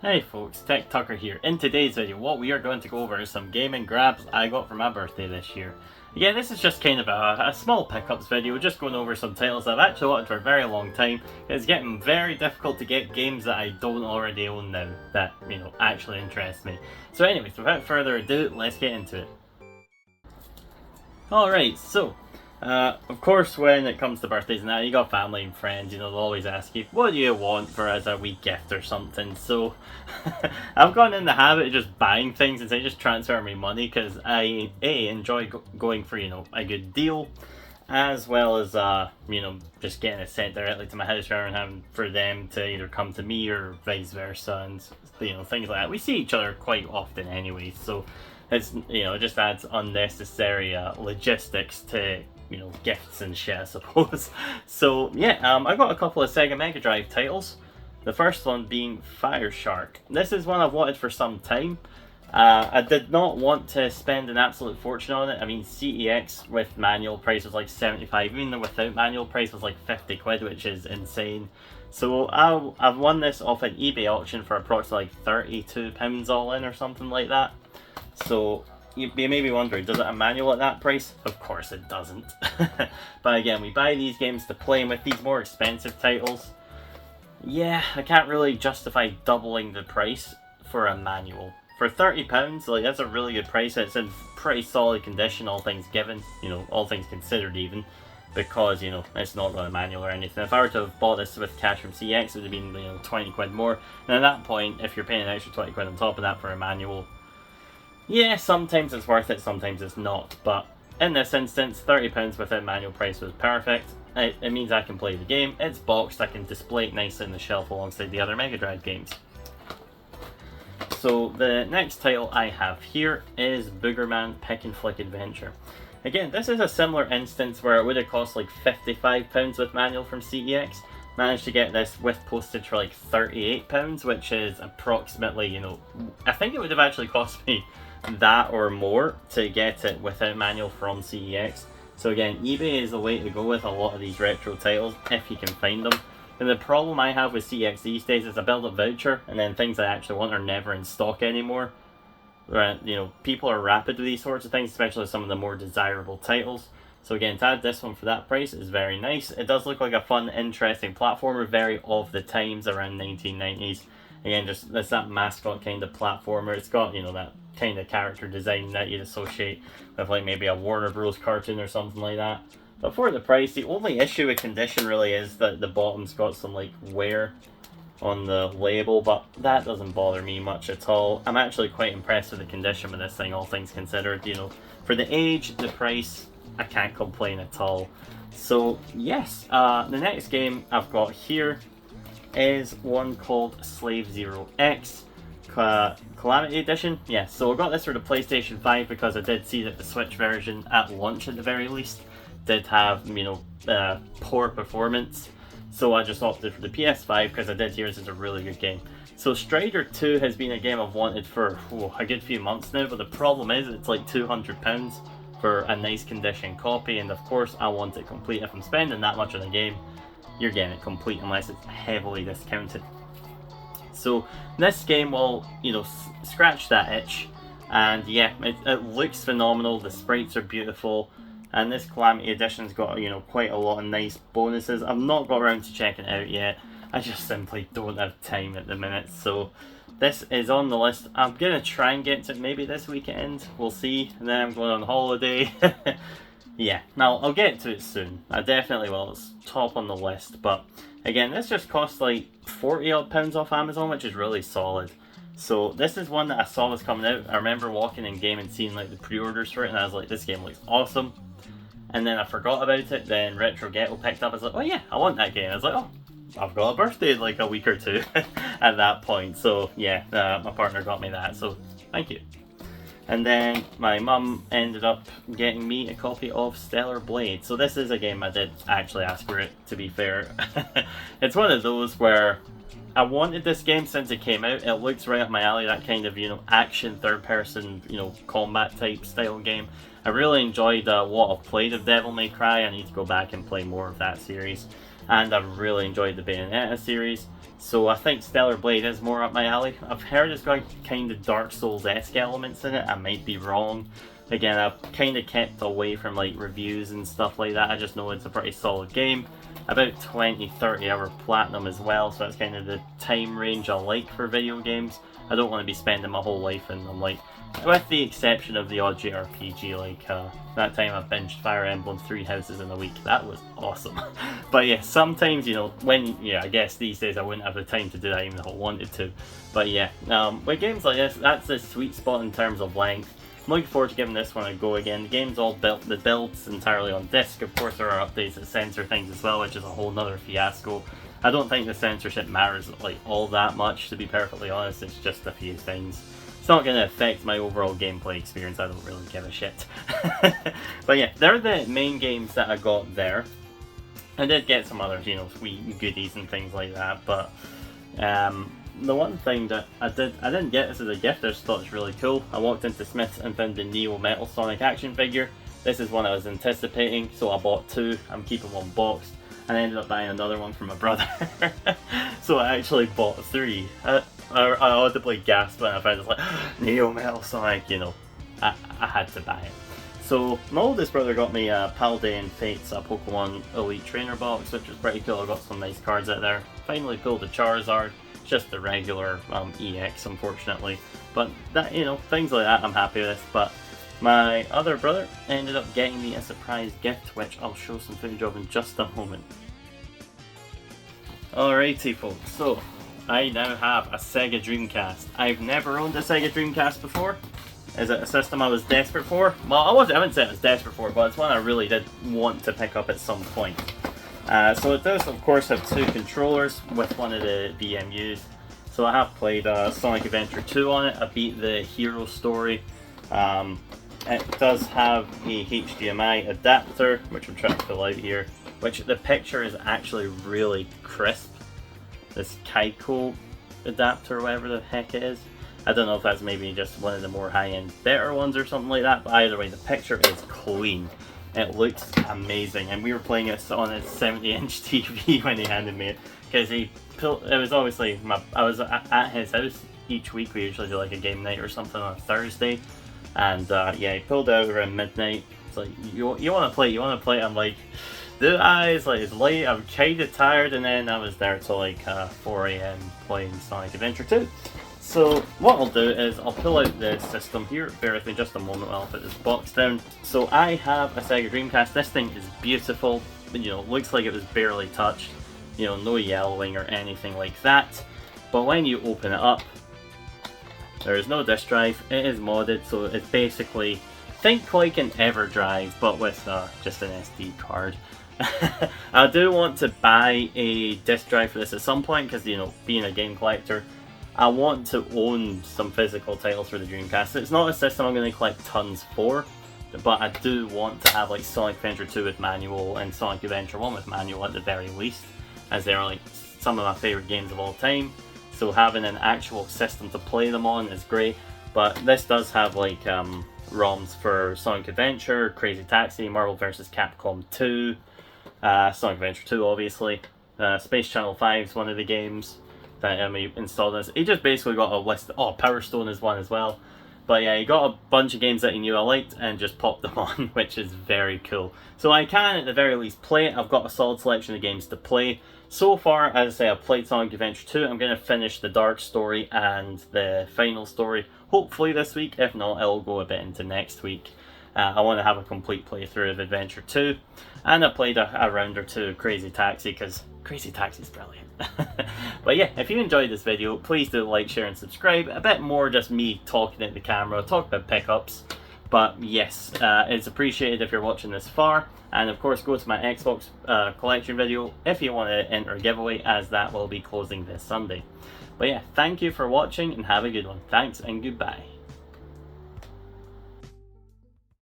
Hey folks, TechTucker here. In today's video, what we are going to go over is some gaming grabs I got for my birthday this year. Again, this is just kind of a small pickups video, just going over some titles I've actually wanted for a very long time. It's getting very difficult to get games that I don't already own now, that, actually interest me. So anyways, without further ado, let's get into it. Alright, so, of course, when it comes to birthdays and that, you got family and friends, they'll always ask you, what do you want for as a wee gift or something? So, I've gotten in the habit of just buying things and say, just transfer me money, because I, enjoy going for, a good deal, as well as, just getting it sent directly to my house rather than having for them to either come to me or vice versa, and, things like that. We see each other quite often anyway, so it's, it just adds unnecessary logistics to gifts and shit, I suppose. So yeah, I got a couple of Sega Mega Drive titles. The first one being Fire Shark. This is one I've wanted for some time. I did not want to spend an absolute fortune on it. I mean, CEX with manual price was like 75, even though without manual price was like 50 quid, which is insane. So I've won this off an eBay auction for approximately like £32 all in or something like that. So you may be wondering, does it have manual at that price? Of course it doesn't. But again, we buy these games to play, and with these more expensive titles, yeah, I can't really justify doubling the price for a manual. For £30, like, that's a really good price. It's in pretty solid condition, all things given, all things considered even, because, it's not got a manual or anything. If I were to have bought this with cash from CX, it would have been, 20 quid more. And at that point, if you're paying an extra 20 quid on top of that for a manual, yeah, sometimes it's worth it, sometimes it's not, but in this instance, £30 without manual price was perfect. It means I can play the game, it's boxed, I can display it nicely on the shelf alongside the other Mega Drive games. So the next title I have here is Boogerman Pick and Flick Adventure. Again, this is a similar instance where it would have cost like £55 with manual from CEX. Managed to get this with postage for like £38, which is approximately, I think it would have actually cost me that or more to get it without manual from CEX. So again, eBay is the way to go with a lot of these retro titles if you can find them. And the problem I have with CEX these days is I build a voucher and then things I actually want are never in stock anymore. People are rapid with these sorts of things, especially some of the more desirable titles. So again, to add this one for that price is very nice. It does look like a fun, interesting platformer, very of the times around 1990s. Again, just it's that mascot kind of platformer. It's got, that kind of character design that you'd associate with like maybe a Warner Bros. Cartoon or something like that. But for the price, the only issue with condition really is that the bottom's got some like wear on the label, but that doesn't bother me much at all. I'm actually quite impressed with the condition with this thing, all things considered. For the age, the price, I can't complain at all. So yes, the next game I've got here is one called Slave Zero X Calamity Edition. Yeah, so I got this for the PlayStation 5 because I did see that the Switch version, at launch at the very least, did have, poor performance. So I just opted for the PS5 because I did hear this is a really good game. So Strider 2 has been a game I've wanted for a good few months now, but the problem is it's like £200 for a nice condition copy, and of course I want it complete. If I'm spending that much on a game, you're getting it complete unless it's heavily discounted. So this game will, scratch that itch, and yeah, it looks phenomenal, the sprites are beautiful, and this Calamity Edition's got, quite a lot of nice bonuses. I've not got around to checking it out yet, I just simply don't have time at the minute, so this is on the list. I'm gonna try and get to it maybe this weekend, we'll see, and then I'm going on holiday. Yeah, now I'll get to it soon. I definitely will. It's top on the list. But again, this just costs like 40 odd pounds off Amazon, which is really solid. So this is one that I saw was coming out. I remember walking in game and seeing like the pre-orders for it, and I was like, this game looks awesome. And then I forgot about it. Then Retro Ghetto picked up. I was like, oh yeah, I want that game. I was like, oh, I've got a birthday in like a week or two at that point. So yeah, my partner got me that. So thank you. And then my mum ended up getting me a copy of Stellar Blade. So this is a game I did actually ask for it, to be fair. It's one of those where I wanted this game since it came out. It looks right up my alley, that kind of, action, third-person, combat type style game. I really enjoyed what I've played of Devil May Cry. I need to go back and play more of that series. and I've really enjoyed the Bayonetta series. So I think Stellar Blade is more up my alley. I've heard it's got kind of Dark Souls-esque elements in it. I might be wrong. Again, I've kind of kept away from like reviews and stuff like that. I just know it's a pretty solid game. About 20-30 hour platinum as well, so that's kind of the time range I like for video games. I don't want to be spending my whole life in them, like, with the exception of the odd JRPG, like that time I binged Fire Emblem 3 Houses in a week. That was awesome. But yeah, sometimes, you know, when, yeah, I guess these days I wouldn't have the time to do that even if I wanted to. But yeah, with games like this, that's the sweet spot in terms of length. I'm looking forward to giving this one a go again. The game's all built, the build's entirely on disc. Of course there are updates that censor things as well, which is a whole nother fiasco. I don't think the censorship matters like all that much, to be perfectly honest. It's just a few things. It's not going to affect my overall gameplay experience, I don't really give a shit. But yeah, they're the main games that I got there. I did get some others, you know, sweet goodies and things like that, but the one thing that I didn't get this as a gift, I just thought it was really cool. I walked into Smith's and found the Neo Metal Sonic action figure. This is one I was anticipating, so I bought two. I'm keeping one boxed, and I ended up buying another one for my brother. So I actually bought three. I audibly gasped when I found it, like, Neo Metal Sonic, you know, I had to buy it. So my oldest brother got me a Paldean Fates, a Pokemon Elite Trainer box, which was pretty cool. I got some nice cards out there. Finally pulled a Charizard. Just the regular EX, unfortunately, but that, you know, things like that I'm happy with. But my other brother ended up getting me a surprise gift, which I'll show some footage of in just a moment. Alrighty folks, so I now have a Sega Dreamcast. I've never owned a Sega Dreamcast before. Is it a system I was desperate for? Well, I wouldn't say I was desperate for, but it's one I really did want to pick up at some point. So it does, of course, have two controllers with one of the VMUs. So I have played Sonic Adventure 2 on it. I beat the hero story. It does have a HDMI adapter, which I'm trying to fill out here, which the picture is actually really crisp. This Kaiko adapter, whatever the heck it is. I don't know if that's maybe just one of the more high-end, better ones or something like that, but either way, the picture is clean. It looks amazing, and we were playing it on a 70-inch TV when he handed me it, because it was obviously, I was at his house each week. We usually do like a game night or something on a Thursday, and yeah, he pulled out around midnight. It's like, you want to play, you want to play? I'm like, do I? It's like, it's late, I'm kind of tired, and then I was there till like 4 AM playing Sonic Adventure 2. So what I'll do is I'll pull out the system here. Bear with me just a moment while I put this box down. So I have a Sega Dreamcast. This thing is beautiful. You know, looks like it was barely touched. You know, no yellowing or anything like that. But when you open it up, there is no disk drive. It is modded, so it's basically, think like an EverDrive, but with just an SD card. I do want to buy a disk drive for this at some point, because, you know, being a game collector, I want to own some physical titles for the Dreamcast. It's not a system I'm going to collect tons for, but I do want to have like Sonic Adventure 2 with manual and Sonic Adventure 1 with manual at the very least, as they are like some of my favourite games of all time. So having an actual system to play them on is great, but this does have like ROMs for Sonic Adventure, Crazy Taxi, Marvel vs. Capcom 2, Sonic Adventure 2 obviously, Space Channel 5 is one of the games that he installed this. He just basically got a list. Oh, Power Stone is one as well. But yeah, he got a bunch of games that he knew I liked and just popped them on, which is very cool. So I can, at the very least, play it. I've got a solid selection of games to play. So far, as I say, I've played Sonic Adventure 2. I'm going to finish the Dark Story and the final story, hopefully this week. If not, it'll go a bit into next week. I want to have a complete playthrough of Adventure 2. And I played a round or two of Crazy Taxi, because Crazy Taxi is brilliant. But yeah, if you enjoyed this video, please do like, share and subscribe. A bit more just me talking at the camera, talk about pickups. But yes, it's appreciated if you're watching this far. And of course, go to my Xbox collection video if you want to enter a giveaway, as that will be closing this Sunday. But yeah, thank you for watching and have a good one. Thanks and goodbye.